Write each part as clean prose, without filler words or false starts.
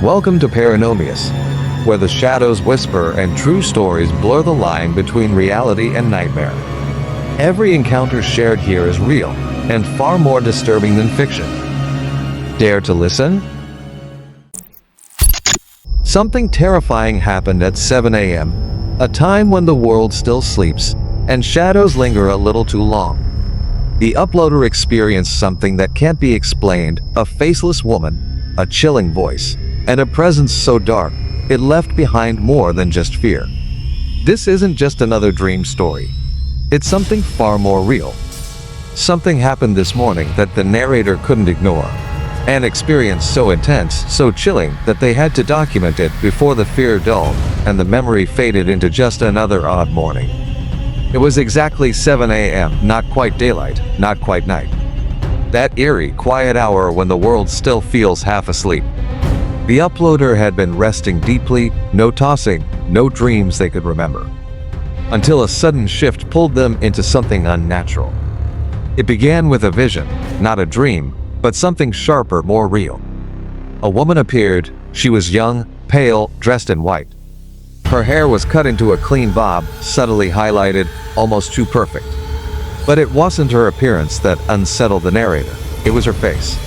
Welcome to Paranomious, where the shadows whisper and true stories blur the line between reality and nightmare. Every encounter shared here is real and far more disturbing than fiction. Dare to listen? Something terrifying happened at 7 a.m., a time when the world still sleeps and shadows linger a little too long. The uploader experienced something that can't be explained: a faceless woman, a chilling voice, and a presence so dark it left behind more than just fear. This isn't just another dream story. It's something far more real. Something happened this morning that the narrator couldn't ignore. An experience so intense, so chilling, that they had to document it before the fear dulled and the memory faded into just another odd morning. It was exactly 7 a.m., not quite daylight, not quite night. That eerie, quiet hour when the world still feels half asleep. The uploader had been resting deeply, no tossing, no dreams they could remember. Until a sudden shift pulled them into something unnatural. It began with a vision, not a dream, but something sharper, more real. A woman appeared. She was young, pale, dressed in white. Her hair was cut into a clean bob, subtly highlighted, almost too perfect. But it wasn't her appearance that unsettled the narrator. It was her face.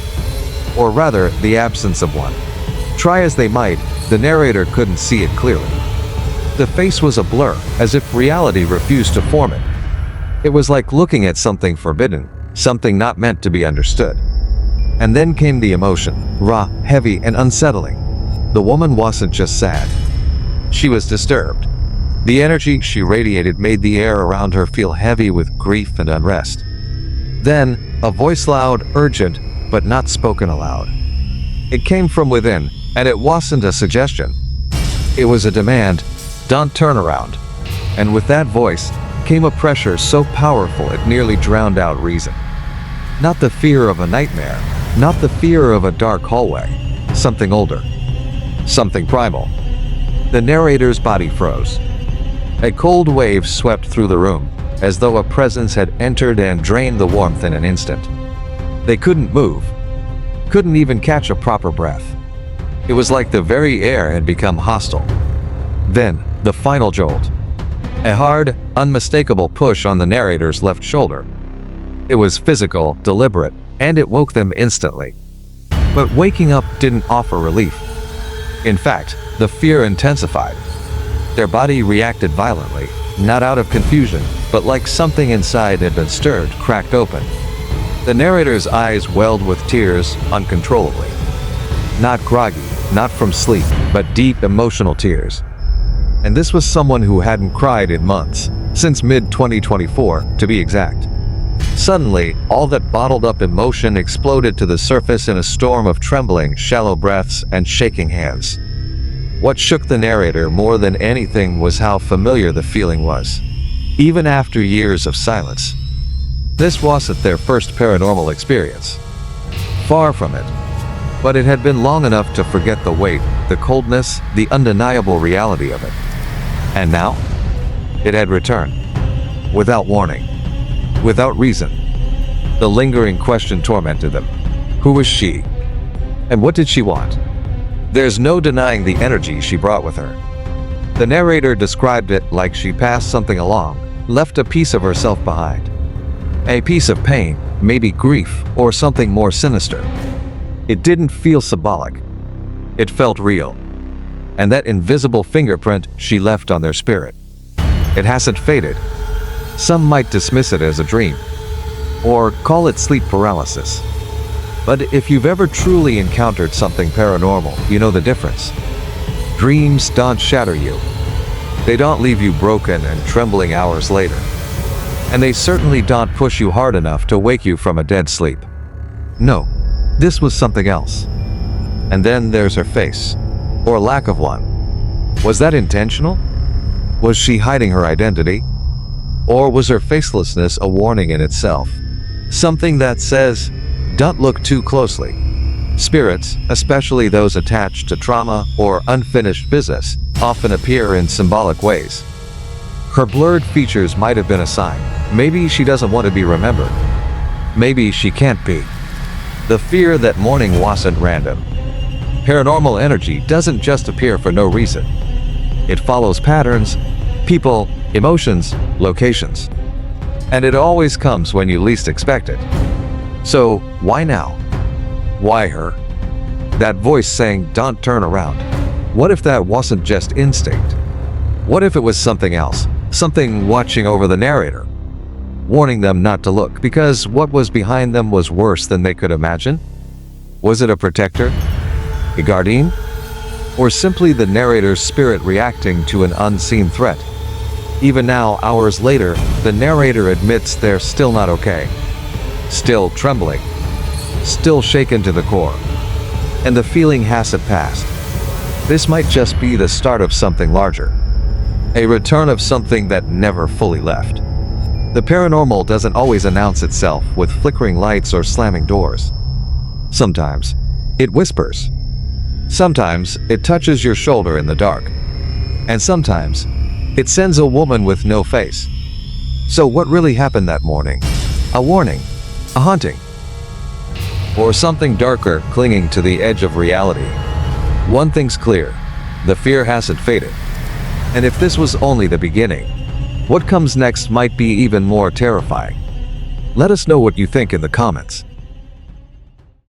Or rather, the absence of one. Try as they might, the narrator couldn't see it clearly. The face was a blur, as if reality refused to form it. It was like looking at something forbidden, something not meant to be understood. And then came the emotion, raw, heavy, and unsettling. The woman wasn't just sad. She was disturbed. The energy she radiated made the air around her feel heavy with grief and unrest. Then, a voice, loud, urgent, but not spoken aloud. It came from within, and it wasn't a suggestion. It was a demand: don't turn around. And with that voice came a pressure so powerful it nearly drowned out reason. Not the fear of a nightmare, not the fear of a dark hallway. Something older. Something primal. The narrator's body froze. A cold wave swept through the room, as though a presence had entered and drained the warmth in an instant. They couldn't move. Couldn't even catch a proper breath. It was like the very air had become hostile. Then, the final jolt. A hard, unmistakable push on the narrator's left shoulder. It was physical, deliberate, and it woke them instantly. But waking up didn't offer relief. In fact, the fear intensified. Their body reacted violently, not out of confusion, but like something inside had been stirred, cracked open. The narrator's eyes welled with tears uncontrollably. Not groggy, not from sleep, but deep emotional tears. And this was someone who hadn't cried in months, since mid-2024, to be exact. Suddenly, all that bottled up emotion exploded to the surface in a storm of trembling, shallow breaths, and shaking hands. What shook the narrator more than anything was how familiar the feeling was, even after years of silence. This wasn't their first paranormal experience. Far from it. But it had been long enough to forget the weight, the coldness, the undeniable reality of it. And now, it had returned. Without warning. Without reason. The lingering question tormented them. Who was she? And what did she want? There's no denying the energy she brought with her. The narrator described it like she passed something along, left a piece of herself behind. A piece of pain, maybe grief, or something more sinister. It didn't feel symbolic. It felt real. And that invisible fingerprint she left on their spirit. It hasn't faded. Some might dismiss it as a dream, or call it sleep paralysis. But if you've ever truly encountered something paranormal, you know the difference. Dreams don't shatter you. They don't leave you broken and trembling hours later. And they certainly don't push you hard enough to wake you from a dead sleep. No, this was something else. And then there's her face, or lack of one. Was that intentional? Was she hiding her identity? Or was her facelessness a warning in itself? Something that says, don't look too closely. Spirits, especially those attached to trauma or unfinished business, often appear in symbolic ways. Her blurred features might have been a sign. Maybe she doesn't want to be remembered. Maybe she can't be. The fear that morning wasn't random. Paranormal energy doesn't just appear for no reason. It follows patterns, people, emotions, locations. And it always comes when you least expect it. So, why now? Why her? That voice saying, "Don't turn around." What if that wasn't just instinct? What if it was something else? Something watching over the narrator, warning them not to look because what was behind them was worse than they could imagine? Was it a protector? A guardian? Or simply the narrator's spirit reacting to an unseen threat? Even now, hours later, the narrator admits they're still not okay. Still trembling. Still shaken to the core. And the feeling hasn't passed. This might just be the start of something larger. A return of something that never fully left. The paranormal doesn't always announce itself with flickering lights or slamming doors. Sometimes, it whispers. Sometimes, it touches your shoulder in the dark. And sometimes, it sends a woman with no face. So what really happened that morning? A warning? A haunting? Or something darker clinging to the edge of reality? One thing's clear. The fear hasn't faded. And if this was only the beginning, what comes next might be even more terrifying. Let us know what you think in the comments.